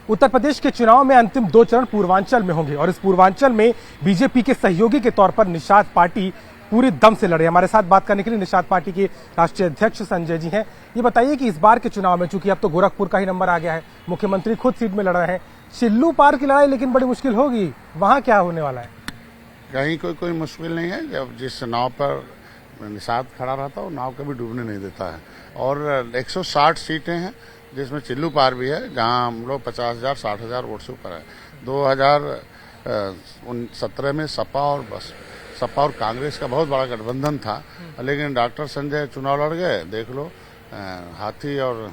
उत्तर प्रदेश के चुनाव में अंतिम 2 चरण पूर्वांचल में होंगे और इस पूर्वांचल में बीजेपी के सहयोगी के तौर पर निषाद पार्टी पूरे दम से लड़ रहे हैं। हमारे साथ बात करने के लिए निषाद पार्टी के राष्ट्रीय अध्यक्ष संजय जी हैं। ये बताइए कि इस बार के चुनाव में चूंकि अब तो गोरखपुर का ही नंबर आ गया है, मुख्यमंत्री खुद सीट में लड़ रहे हैं, चिल्लू पार की लड़ाई लेकिन बड़ी मुश्किल होगी, वहां क्या होने वाला है? कहीं कोई मुश्किल नहीं है। जब जिस नाव पर निषाद खड़ा रहता है वो नाव कभी डूबने नहीं देता है। और 160 सीटें हैं जिसमें चिल्लू पार भी है, जहां हम लोग 50,000 60,000 वोट से ऊपर है। 2017 में सपा और कांग्रेस का बहुत बड़ा गठबंधन था, लेकिन डॉक्टर संजय चुनाव लड़ गए। देख लो, हाथी और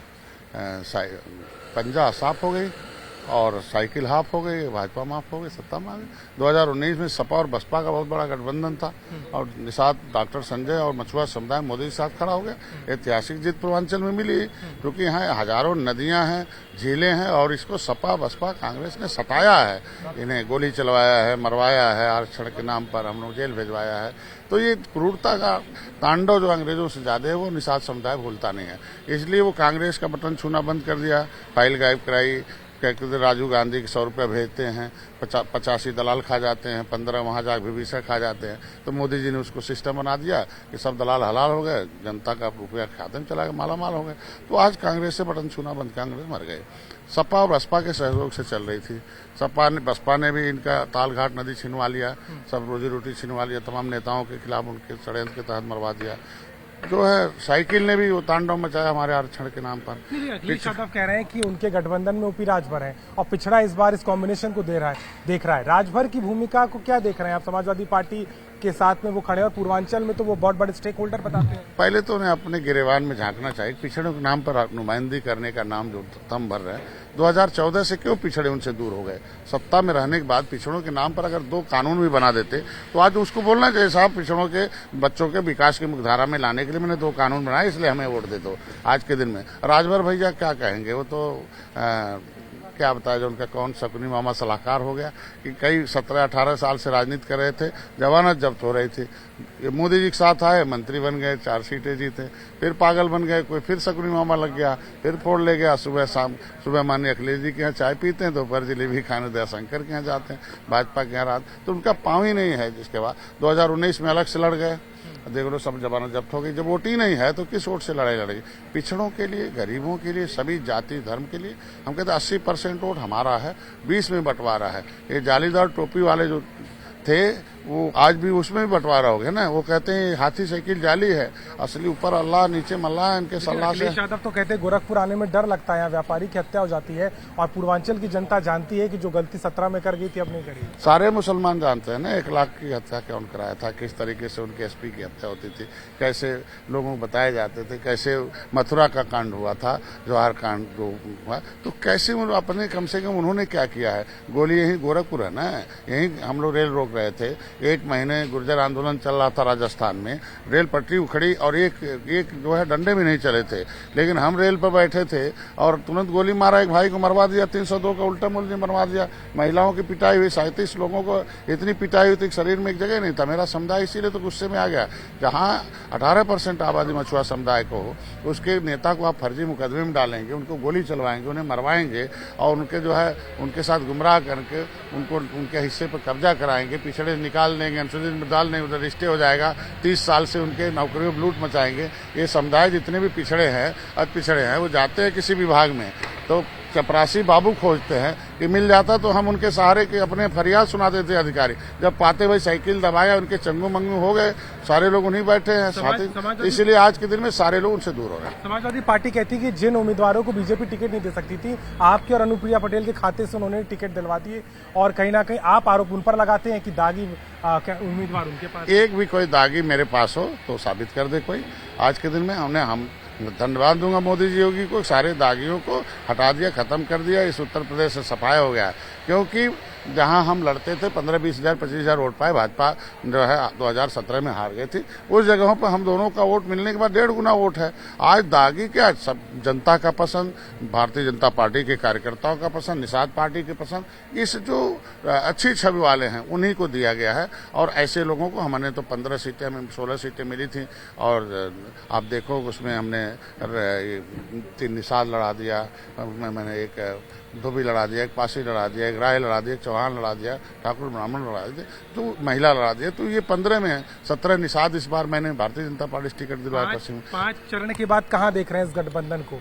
पंजा साफ हो गई और साइकिल हाफ हो गई, भाजपा माफ हो गई, सत्ता में आ गई। 2019 में सपा और बसपा का बहुत बड़ा गठबंधन था और निषाद डॉक्टर संजय और मछुआ समुदाय मोदी के साथ खड़ा हो गया। ऐतिहासिक जीत पूर्वांचल में मिली क्योंकि यहाँ हजारों नदियां हैं, झीलें हैं और इसको सपा बसपा कांग्रेस ने सताया है। इन्हें गोली चलवाया है, मरवाया है, आरक्षण के नाम पर हम लोग जेल भेजवाया है। तो ये क्रूरता का तांडव जो अंग्रेजों से ज्यादा है वो निषाद समुदाय भूलता नहीं है। इसलिए वो कांग्रेस का बटन छूना बंद कर दिया, फाइल गायब कराई, कहते राजीव गांधी के 100 रुपया भेजते हैं, 85 दलाल खा जाते हैं, 15 वहां जाकर विभीषण खा जाते हैं। तो मोदी जी ने उसको सिस्टम बना दिया कि सब दलाल हलाल हो गए, जनता का रुपया खाते में चला गया, मालामाल हो गए। तो आज कांग्रेस से बटन छूना बंद, कांग्रेस मर गए। सपा और बसपा के सहयोग से चल रही थी। बसपा ने भी इनका तालघाट नदी छिनवा लिया, सब रोजी रोटी छिनवा लिया, तमाम नेताओं के खिलाफ उनके षड्यंत्र के तहत मरवा दिया। जो है साइकिल ने भी वो तांडव मचाया हमारे आरक्षण के नाम पर। अखिलेश यादव कह रहे हैं कि उनके गठबंधन में ऊपी राजभर है और पिछड़ा इस बार इस कॉम्बिनेशन को देख रहा है। राजभर की भूमिका को क्या देख रहे हैं आप? समाजवादी पार्टी के साथ में वो खड़े और पूर्वांचल में तो वो बहुत बड़े स्टेक होल्डर बताते हैं। पहले तो उन्हें अपने गिरेबान में झांकना चाहिए। पिछड़ों के नाम पर नुमाइंदगी करने का नाम जो दम भर रहे हैं। 2014 से क्यों पिछड़े उनसे दूर हो गए? सत्ता में रहने के बाद पिछड़ों के नाम पर अगर 2 कानून भी बना देते तो आज उसको बोलना चाहिए, साहब पिछड़ों के बच्चों के विकास की मुख्यधारा में लाने के लिए मैंने 2 कानून बनाए, इसलिए हमें वोट दे दो। आज के दिन में राजभर भैया क्या कहेंगे? वो तो क्या बताया जो उनका कौन शकुनी मामा सलाहकार हो गया कि कई 17-18 साल से राजनीति कर रहे थे, जमानत जब्त हो रही थी। मोदी जी के साथ आए, मंत्री बन गए, 4 सीटें जीते, फिर पागल बन गए, कोई फिर शकुनी मामा लग गया, फिर फोड़ ले गया। सुबह माननीय अखिलेश जी के यहाँ चाय पीते हैं, दोपहर जलेबी खाने दयाशंकर के यहाँ जाते हैं, भाजपा के यहाँ रात, तो उनका पाँव ही नहीं है। जिसके बाद 2019 में अलग से लड़ गए, देख लो सब जमानत जब्त हो गई। जब वोट ही नहीं है तो किस वोट से लड़ाई लड़ेगी? पिछड़ों के लिए, गरीबों के लिए, सभी जाति धर्म के लिए हम कहते हैं 80% वोट हमारा है, 20 में बंटवारा है। ये जालीदार टोपी वाले जो थे वो आज भी उसमें भी बंटवारा हो गया ना। वो कहते हैं हाथी साइकिल जाली है, असली ऊपर अल्लाह, नीचे मल्लाह, इनके सलाह से। यादव तो कहते हैं गोरखपुर आने में डर लगता है, यहाँ व्यापारी की हत्या हो जाती है और पूर्वांचल की जनता जानती है कि जो गलती 17 में कर गई थी अब नहीं करी। सारे मुसलमान जानते हैं ना 1 लाख की हत्या कौन कराया था, किस तरीके से उनके एसपी की हत्या होती थी, कैसे लोगों को बताए जाते थे, कैसे मथुरा का कांड हुआ था, जवाहर कांड जो हुआ, तो कैसे अपने कम से कम उन्होंने क्या किया है? गोली यही गोरखपुर है ना, यही हम लोग रेल रोक रहे थे। 1 महीने गुर्जर आंदोलन चल रहा था राजस्थान में, रेल पटरी उखड़ी और एक जो है डंडे भी नहीं चले थे, लेकिन हम रेल पर बैठे थे और तुरंत गोली मारा, एक भाई को मरवा दिया, 302 का उल्टा मुल्जिम मरवा दिया। महिलाओं की पिटाई हुई, 37 लोगों को इतनी पिटाई हुई थी शरीर में एक जगह नहीं था। मेरा समुदाय इसीलिए तो गुस्से में आ गया। जहां 18% आबादी मछुआ समुदाय को, उसके नेता को आप फर्जी मुकदमे में डालेंगे, उनको गोली चलवाएंगे, उन्हें मरवाएंगे और उनके जो है उनके साथ गुमराह करके उनको उनके हिस्से पर कब्जा कराएंगे, पिछड़े निकाल देंगे, अनुसूचित में डाल देंगे, उधर रिश्ते हो जाएगा। 30 साल से उनके नौकरियों में लूट मचाएंगे। ये समुदाय जितने भी पिछड़े हैं, अति पिछड़े हैं, वो जाते हैं किसी विभाग में तो चपरासी बाबू खोजते हैं कि मिल जाता तो हम उनके सहारे के अपने फरियाद सुना देते अधिकारी। जब पाते भाई साइकिल दबाया, उनके चंगू मंगू हो गए, सारे लोग उन्हीं बैठे हैं साथी। इसलिए आज के दिन में सारे लोग उनसे दूर हो रहे हैं। समाजवादी पार्टी कहती है कि जिन उम्मीदवारों को बीजेपी टिकट नहीं दे सकती थी, आपके और अनुप्रिया पटेल के खाते से उन्होंने टिकट दिलवा दिए और कहीं ना कहीं आप आरोप उन पर लगाते हैं कि दागी उम्मीदवार उनके पास। एक भी कोई दागी मेरे पास हो तो साबित कर दे कोई। आज के दिन में हम धन्यवाद दूंगा मोदी जी योगी को, सारे दागियों को हटा दिया, खत्म कर दिया। इस उत्तर प्रदेश से सफाया हो गया, क्योंकि जहां हम लड़ते थे 15-20 हजार 25 हजार वोट पाए, भाजपा जो है 2017 में हार गई थी। उस जगहों पर हम दोनों का वोट मिलने के बाद 1.5 गुना वोट है। आज दागी क्या, सब जनता का पसंद, भारतीय जनता पार्टी के कार्यकर्ताओं का पसंद, निषाद पार्टी के पसंद, इस जो अच्छी छवि वाले हैं उन्हीं को दिया गया है। और ऐसे लोगों को हमने तो 15 सीटें में 16 सीटें मिली थी और आप देखो उसमें हमने 3 निषाद लड़ा दिया, मैंने एक धोबी लड़ा दिया, एक पासी लड़ा दिया, एक राय लड़ा दिया, एक चौहान लड़ा दिया, ठाकुर ब्राह्मण लड़ा दिया, तो महिला लड़ा दिया। तो ये 15 में 17 निषाद इस बार मैंने भारतीय जनता पार्टी से टिकट दिलवाया पश्चिम। 5 चरण के बाद कहाँ देख रहे हैं इस गठबंधन को?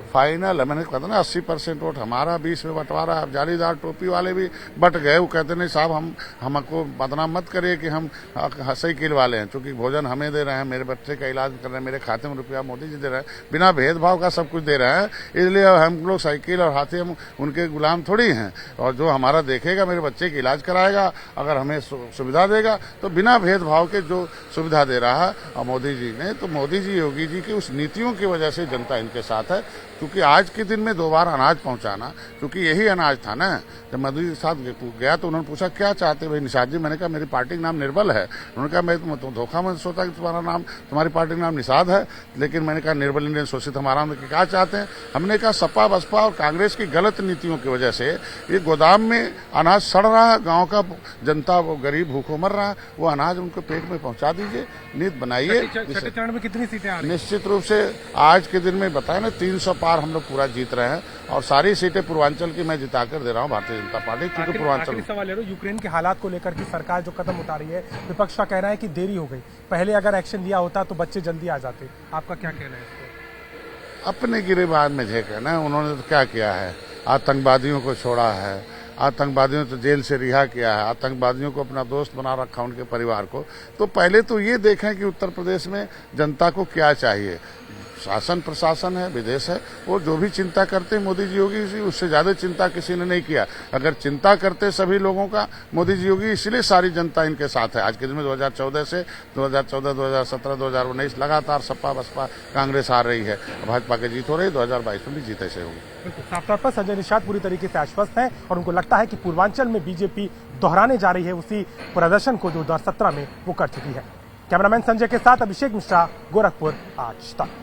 फाइनल है, मैंने कहा था ना 80% वोट हमारा, 20 में बंटवारा। अब जालीदार टोपी वाले भी बट गए, वो कहते नहीं साहब हम हमको बदनाम मत करिए कि हम साइकिल वाले हैं, क्योंकि भोजन हमें दे रहे हैं, मेरे बच्चे का इलाज कर रहे हैं, मेरे खाते में रुपया मोदी जी दे रहे हैं, बिना भेदभाव का सब कुछ दे रहे हैं। इसलिए हम लोग साइकिल और हाथी हम उनके गुलाम थोड़ी हैं। और जो हमारा देखेगा, मेरे बच्चे का इलाज कराएगा, अगर हमें सुविधा देगा तो बिना भेदभाव के जो सुविधा दे रहा है मोदी जी ने, तो मोदी जी योगी जी की उस नीतियों की वजह से जनता इनके साथ है। क्योंकि आज के दिन में 2 बार अनाज पहुंचाना, क्योंकि यही अनाज था ना। जब मोदी जी के साथ गया तो उन्होंने पूछा क्या चाहते भाई निषाद जी, मैंने कहा मेरी पार्टी का नाम निर्बल है। उन्होंने कहा मैं तो धोखा में सोचा कि तुम्हारी पार्टी का नाम निषाद है, लेकिन मैंने कहा निर्बल इंडियन शोषित हमारा नाम, क्या चाहते हैं? हमने कहा सपा बसपा और कांग्रेस की गलत नीतियों की वजह से ये गोदाम में अनाज सड़ रहा है, गाँव का जनता वो गरीब भूखों मर रहा है, वो अनाज उनको पेट में पहुंचा दीजिए, नीति बनाइए। छठे चरण में कितनी सीटें आ रही? निश्चित रूप से आज के दिन में बताया ना 300 पार हम लोग पूरा जीत रहे हैं, और सारी सीटें पूर्वांचल की मैं जिताकर दे रहा हूं भारतीय जनता पार्टी, क्योंकि पूर्वांचल। सवाल है यूक्रेन के हालात को लेकर की सरकार जो कदम उठा रही है, विपक्ष का कहना है कि देरी हो गई, पहले अगर एक्शन लिया होता तो बच्चे जल्दी आ जाते। आपका क्या कहना है इस पर? अपने गिरेबान में झेंका ना, उन्होंने तो क्या किया है? आतंकवादियों को छोड़ा है, आतंकवादियों तो जेल से रिहा किया है, आतंकवादियों को अपना दोस्त बना रखा उनके परिवार को। तो पहले तो ये देखें कि उत्तर प्रदेश में जनता को क्या चाहिए। शासन प्रशासन है, विदेश है, वो जो भी चिंता करते मोदी जी योगी जी, उससे ज्यादा चिंता किसी ने नहीं किया। अगर चिंता करते सभी लोगों का मोदी जी योगी, इसलिए सारी जनता इनके साथ है। आज के दिन में 2014 से 2014, 2017, 2019 लगातार सपा बसपा कांग्रेस आ रही है, भाजपा की जीत हो रही है, 2022 में भी जीत ऐसे होगी। साफ तौर पर संजय निषाद पूरी तरीके से आश्वस्त हैं और उनको लगता है कि पूर्वांचल में बीजेपी दोहराने जा रही है उसी प्रदर्शन को जो 2017 में वो कर चुकी है। कैमरामैन संजय के साथ अभिषेक मिश्रा, गोरखपुर, आज तक।